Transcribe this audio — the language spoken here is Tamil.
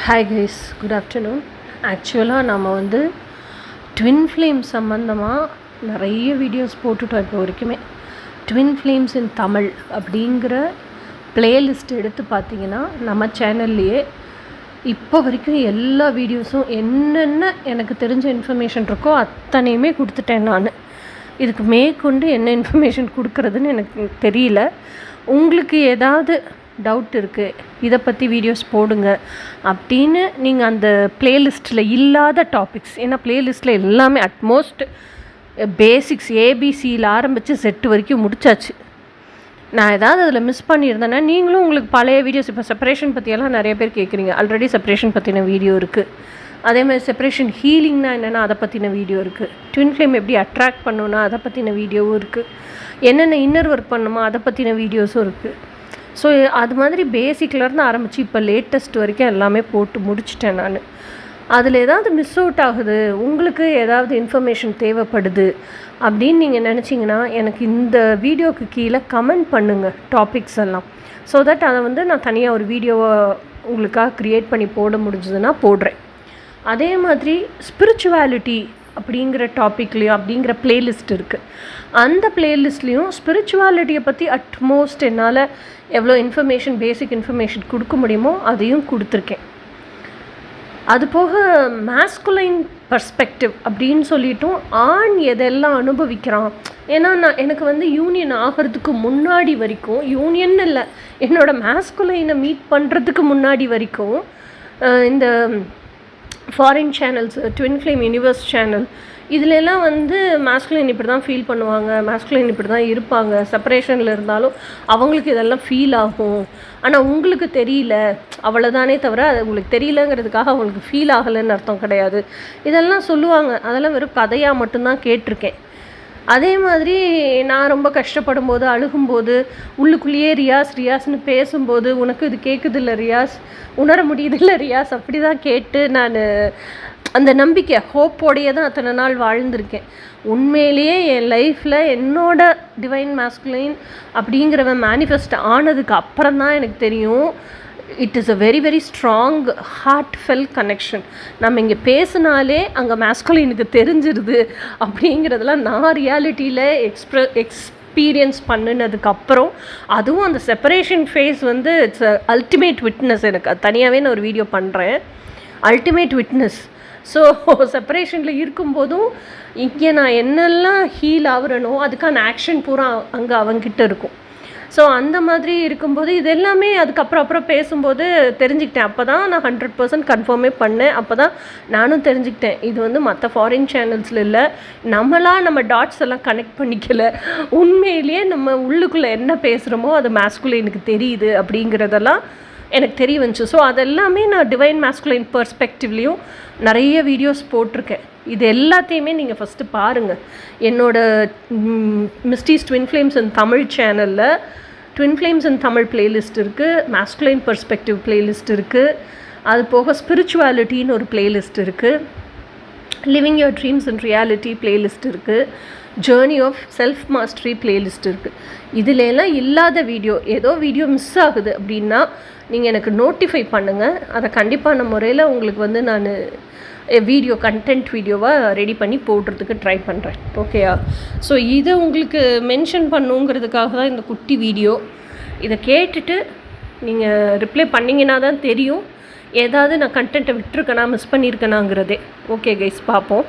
Hi guys, good afternoon. ஆக்சுவலாக நம்ம ட்வின் ஃப்ளேம் சம்மந்தமாக நிறைய வீடியோஸ் போட்டுட்டோம். இப்போ வரைக்குமே ட்வின் ஃப்ளேம்ஸ் இன் தமிழ் அப்படிங்கிற ப்ளேலிஸ்ட் எடுத்து பார்த்திங்கன்னா நம்ம சேனல்லையே இப்போ வரைக்கும் எல்லா வீடியோஸும் என்னென்ன எனக்கு தெரிஞ்ச இன்ஃபர்மேஷன் இருக்கோ அத்தனையுமே கொடுத்துட்டேன். நான் இதுக்கு மேற்கொண்டு என்ன இன்ஃபர்மேஷன் கொடுக்குறதுன்னு எனக்கு தெரியல. உங்களுக்கு ஏதாவது டவுட் இருக்குது, இதை பற்றி வீடியோஸ் போடுங்க அப்படின்னு நீங்கள் அந்த ப்ளேலிஸ்ட்டில் இல்லாத டாபிக்ஸ், ஏன்னா ப்ளேலிஸ்ட்டில் எல்லாமே அட்மோஸ்ட் பேசிக்ஸ் ஏபிசியில் ஆரம்பித்து செட்டு வரைக்கும் முடிச்சாச்சு. நான் ஏதாவது அதில் மிஸ் பண்ணியிருந்தேன்னா நீங்களும் உங்களுக்கு பழைய வீடியோஸ், இப்போ செப்பரேஷன் பற்றியெல்லாம் நிறைய பேர் கேட்குறீங்க. ஆல்ரெடி செப்பரேஷன் பற்றின வீடியோ இருக்குது. அதேமாதிரி செப்பரேஷன் ஹீலிங்னா என்னென்னா அதை பற்றின வீடியோ இருக்குது. ட்வின் ஃப்ளேம் எப்படி அட்ராக்ட் பண்ணணுன்னா அதை பற்றின வீடியோவும் இருக்குது. என்னென்ன இன்னர் ஒர்க் பண்ணுமோ அதை பற்றின வீடியோஸும் இருக்குது. ஸோ அது மாதிரி பேசிக்லேருந்து ஆரம்பித்து இப்போ லேட்டஸ்ட் வரைக்கும் எல்லாமே போட்டு முடிச்சிட்டேன். நான் அதில் ஏதாவது மிஸ் அவுட் ஆகுது, உங்களுக்கு ஏதாவது இன்ஃபர்மேஷன் தேவைப்படுது அப்படின்னு நீங்கள் நினச்சிங்கன்னா எனக்கு இந்த வீடியோவுக்கு கீழே கமெண்ட் பண்ணுங்கள் டாபிக்ஸ் எல்லாம். ஸோ தட் அதை நான் தனியாக ஒரு வீடியோவை உங்களுக்காக க்ரியேட் பண்ணி போட முடிஞ்சதுன்னா போடுறேன். அதே மாதிரி ஸ்பிரிச்சுவாலிட்டி அப்படிங்கிற டாப்பிக்லேயும் அப்படிங்கிற ப்ளேலிஸ்ட் இருக்குது. அந்த ப்ளேலிஸ்ட்லேயும் ஸ்பிரிச்சுவாலிட்டியை பற்றி அட்மோஸ்ட் என்னால் எவ்வளோ இன்ஃபர்மேஷன், பேசிக் இன்ஃபர்மேஷன் கொடுக்க முடியுமோ அதையும் கொடுத்துருக்கேன். அது போக மாஸ்குலைன் பர்ஸ்பெக்டிவ் அப்படின்னு சொல்லிட்டும் ஆண் எதெல்லாம் அனுபவிக்கிறான். ஏன்னா எனக்கு யூனியன் ஆகிறதுக்கு முன்னாடி வரைக்கும், யூனியன் இல்லை, என்னோடய மாஸ்குலைனை மீட் பண்ணுறதுக்கு முன்னாடி வரைக்கும் இந்த foreign channels, twin flame universe channel, இதிலெல்லாம் மாஸ்குலைன் இப்படி தான் ஃபீல் பண்ணுவாங்க, மாஸ்குலைன் இப்படி தான் இருப்பாங்க, செப்பரேஷனில் இருந்தாலும் அவங்களுக்கு இதெல்லாம் ஃபீல் ஆகும், ஆனால் உங்களுக்கு தெரியல, அவ்வளோதானே தவிர அது உங்களுக்கு தெரியலங்கிறதுக்காக அவங்களுக்கு ஃபீல் ஆகலைன்னு அர்த்தம் கிடையாது. இதெல்லாம் சொல்லுவாங்க. அதெல்லாம் வெறும் கதையாக மட்டும்தான் கேட்டிருக்கேன். அதே மாதிரி நான் ரொம்ப கஷ்டப்படும் போது, அழுகும்போது, உள்ளுக்குள்ளேயே ரியாஸ்னு பேசும்போது, உனக்கு இது கேட்குதில்ல ரியாஸ், உணர முடியுதில்ல ரியாஸ், அப்படி தான் கேட்டு நான் அந்த நம்பிக்கை, ஹோப்போடையே தான் அத்தனை நாள் வாழ்ந்திருக்கேன். உண்மையிலேயே என் லைஃப்பில் என்னோட டிவைன் மாஸ்குலைன் அப்படிங்கிறவன் மேனிஃபெஸ்ட் ஆனதுக்கு அப்புறம் தான் எனக்கு தெரியும், it is a very very strong heartfelt connection. நம்ம இங்கே பேசினாலே அங்கே மாஸ்குலைனுக்கு தெரிஞ்சிருது அப்படிங்கிறதெல்லாம் நான் ரியாலிட்டியில் எக்ஸ்பீரியன்ஸ் பண்ணினதுக்கப்புறம், அதுவும் அந்த separation phase it's ultimate witness. எனக்கு அது தனியாகவே நான் ஒரு வீடியோ பண்ணுறேன், அல்டிமேட் விட்னஸ். ஸோ செப்பரேஷனில் இருக்கும்போதும் இங்கே நான் என்னெல்லாம் ஹீல் ஆகுறனோ அதுக்கான ஆக்ஷன் பூரா அங்கே அவங்ககிட்ட இருக்கும். ஸோ அந்த மாதிரி இருக்கும்போது இது எல்லாமே அதுக்கப்புறம் பேசும்போது தெரிஞ்சுக்கிட்டேன். அப்போ தான் நான் 100% கன்ஃபார்மே பண்ணேன். அப்போ தான் நானும் தெரிஞ்சுக்கிட்டேன், இது மற்ற ஃபாரின் சேனல்ஸில் இல்லை, நம்ம டாட்ஸ் எல்லாம் கனெக்ட் பண்ணிக்கல, உண்மையிலேயே நம்ம உள்ளுக்குள்ளே என்ன பேசுகிறோமோ அது மாஸ்குலைனுக்கு தெரியுது அப்படிங்கிறதெல்லாம் எனக்கு தெரிய வந்துச்சு. ஸோ அதெல்லாமே நான் டிவைன் மாஸ்குலைன் பர்ஸ்பெக்டிவ்லேயும் நிறைய வீடியோஸ் போட்டிருக்கேன். இது எல்லாத்தையுமே நீங்கள் ஃபஸ்ட்டு பாருங்கள். என்னோடய Misty's twin flames in Tamil சேனலில் twin flames in Tamil playlist இருக்குது, மாஸ்குலைன் பர்ஸ்பெக்டிவ் பிளேலிஸ்ட் இருக்குது, அது போக ஸ்பிரிச்சுவாலிட்டின்னு ஒரு பிளேலிஸ்ட் இருக்குது, living your dreams in reality playlist இருக்குது, journey of self mastery playlist இருக்குது. இதிலெல்லாம் இல்லாத ஏதோ வீடியோ மிஸ் ஆகுது அப்படின்னா நீங்கள் எனக்கு நோட்டிஃபை பண்ணுங்கள். அதை கண்டிப்பான முறையில் உங்களுக்கு நான் வீடியோ கண்டென்ட் வீடியோவாக ரெடி பண்ணி போடுறதுக்கு ட்ரை பண்ணுறேன். ஓகேயா? ஸோ இதை உங்களுக்கு மென்ஷன் பண்ணுங்கிறதுக்காக தான் இந்த குட்டி வீடியோ. இதை கேட்டுட்டு நீங்கள் ரிப்ளை பண்ணிங்கன்னா தான் தெரியும் ஏதாவது நான் கண்டென்ட்டை விட்டுருக்கேனா, மிஸ் பண்ணியிருக்கேனாங்கிறதே. ஓகே கைஸ், பார்ப்போம்.